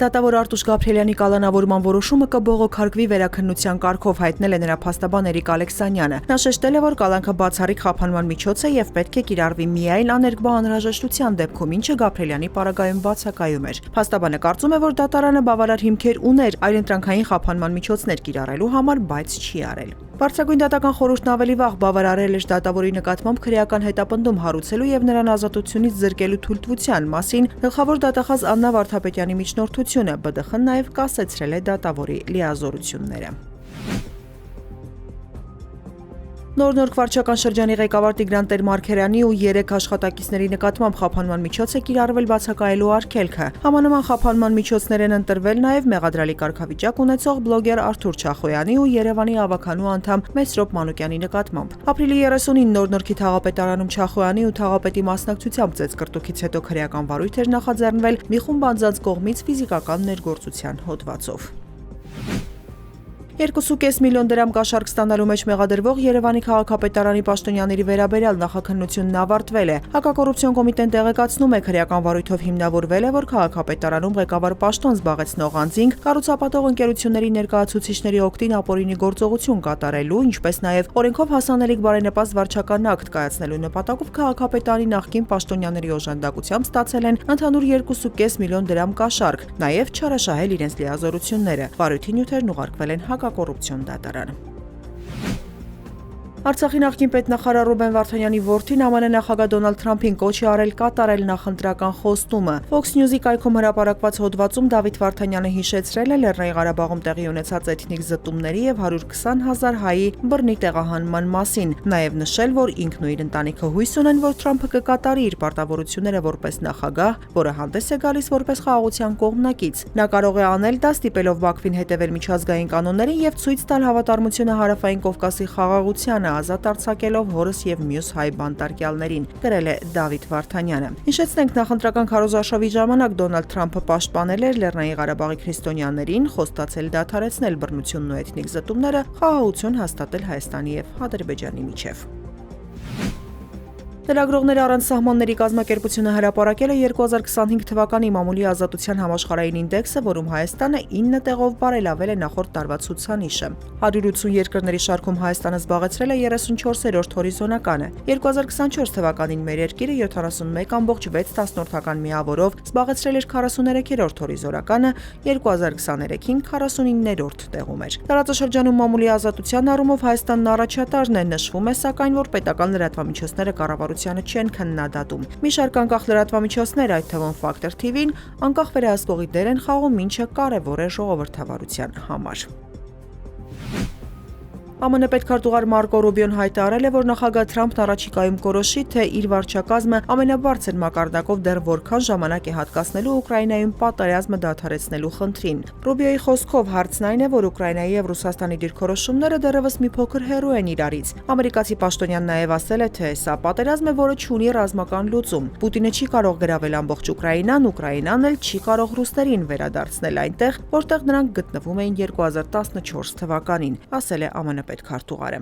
Դատավոր Արտուշ Գաբրիելյանի կալանավորման որոշումը կբողոքարկվի վերաքննության կարգով, հայտնել է նրա փաստաբան Էրիկ Ալեքսանյանը։ Նա շեշտել է, որ կալանքը բացառիկ խափանման միջոց է եւ պետք է կիրառվի միայն աներկբա անհրաժեշտության դեպքում, ինչը Գաբրիելյանի պարագայում բացակայում էր։ Փաստաբանը կարծում է, որ դատարանը բավարար հիմքեր ուներ այլընտրանքային խափանման միջոցներ կիրառելու համար, բայց չի արել։ Բարձրագույն դատական խորհուրդն ավելի վաղ բավարարել էր դատավորի նկատմամբ քրեական հետապնդում հարուցելու եւ նրան ազատությունից զրկելու թույլտվության մասին գլխավոր դատախազ Աննա Վարդապետյանի միջնորդությունը, ԲԴԽ-ն նաեւ կասեցրել է դատավորի լիազորությունները։ Նոր վարչական շրջանի ղեկավար Տիգրան Տեր-Մարգարյանի ու 3 աշխատակիցների նկատմամբ խափանման միջոց է կիրառվել բացակայելու արգելքը։ Համանման խափանման միջոցներ են ընտրվել նաև մեղադրալի կարգավիճակ ունեցող բլոգեր Արթուր Չախոյանի ու Երևանի ավականու անդամ Մեսրոպ Մանուկյանի նկատմամբ։ Ապրիլի 30-ին Նոր-Նորքի թաղապետարանում Չախոյանի ու թաղապետի մասնակցությամբ ծեծկռտուքից հետո քրեական վարույթ էր նախաձեռնվել մի խումբ անձանց կողմից ֆիզիկական ներգործության հոդվածով։ 2.5 միլիոն դրամ կաշառք ստանալու մեջ մեղադրվող Երևանի քաղաքապետարանի պաշտոնյաների վերաբերյալ նախաքննությունն ավարտվել է։ Հակակոռուպցիոն կոմիտեն տեղեկացնում է, քրեական վարույթով հիմնավորվել է, որ քաղաքապետարանում ղեկավար պաշտոն զբաղեցնող անձինք կառուցապատող ընկերությունների ներկայացուցիչների օգտին ապօրինի գործողություն կատարելու, ինչպես նաև օրենքով հասանելիք բարենպաստ վարչական ակտ կայացնելու նպատակով քաղաքապետարանի նախկին պաշտոնյաների օժանդակությամբ ստացել են ընդհանուր 2.5 միլիոն դրամ կաշառք, նաև չարաշահել իրենց լիազորությունները։ Վարույթի նյութերն ուղարկվել են հակակոռուպցիոն դատարան։ Արցախի նախկին պետնախարար Ռուբեն Վարդանյանի որդին ԱՄՆ նախագահ Դոնալդ Թրամփին կոչ է արել կատարել նախընտրական խոստումը։ Fox News-ի կայքում հրապարակված հոդվածում Դավիթ Վարդանյանը հիշեցրել է Լեռնային Ղարաբաղում տեղի ունեցած էթնիկ զտումների եւ 120,000 հայի բռնի տեղահանման մասին, նաեւ նշել, որ ինքն ու իր ընտանիքը հույս ունեն, որ Թրամփը կկատարի իր պարտավորությունները որպես նախագահ, որը հանդես է գալիս որպես խաղաղության կողմնակից։ Նա կարող է անել դա ստիպելով Բաքվին հետևել միջազգային կանոններին եւ ցույց տալ հավատարմությունը Հարավային Կովկասի խաղաղությանը, ազատ արձակելով հորս եւ մյուս հայ բանտարկյալներին, գրել է Դավիթ Վարդանյանը։ Հիշեցնենք, նախընտրական քարոզարշավի ժամանակ Դոնալդ Թրամփը պաշտպանել էր Լեռնային Ղարաբաղի քրիստոնյաներին, խոստացել դադարեցնել բռնությունն ու էթնիկ զտումները, խաղաղություն հաստատել Հայաստանի եւ Ադրբեջանի միջև։ Լրագրողները առանց սահմանների կազմակերպությունը հրապարակել է 2025 թվականի մամուլի ազատության համաշխարհային ինդեքսը, որում Հայաստանը 9 տեղով բարելավել է նախորդ տարվա ցուցանիշը։ 180 երկրների շարքում Հայաստանը զբաղեցրել է 34-րդ հորիզոնականը։ 2024 թվականին մեր երկիրը 71.6 միավորով զբաղեցրել էր 43-րդ հորիզոնականը, 2023-ին 49-րդ տեղում էր։ Տարածաշրջանում մամուլի ազատության առումով Հայաստանն առաջատարն է, նշվում է սակայն, որ պետական լրատվամիջոցները կառավարությանը չեն քննադատում։ Մի շարք անկախ լրատվամիջոցներ, այդ թվում Factor TV-ն, անկախ վերահսկողի դեր են խաղում, ինչը կարևոր է ժողովրդավարության համար։ ԱՄՆ պետքարտուղար Մարկո Ռուբիոն հայտարարել է, որ նախագահ Թրամփն առաջիկայում կորոշի, թե իր վարչակազմը ամենաբարձր մակարդակով դեռ որքան ժամանակ է հատկացնելու Ուկրաինայում պատերազմը դադարեցնելու խնդրին։ Ռուբիոյի խոսքով հարցն այն է, որ Ուկրաինայի եւ Ռուսաստանի դիրքորոշումները դեռևս մի փոքր հեռու են իրարից։ Ամերիկացի պաշտոնյան նաեւ ասել է, թե սա պատերազմ է, որը չունի ռազմական լուծում։ Պուտինը չի կարող գրավել ամբողջ Ուկրաինան, Ուկրաինան էլ չի կարող ռուսներին վերադարձնել այնտեղ, որտեղ նրանք գտնվում էին 2014 թվականին, ասել է ԱՄՆ պետքարտուղարը։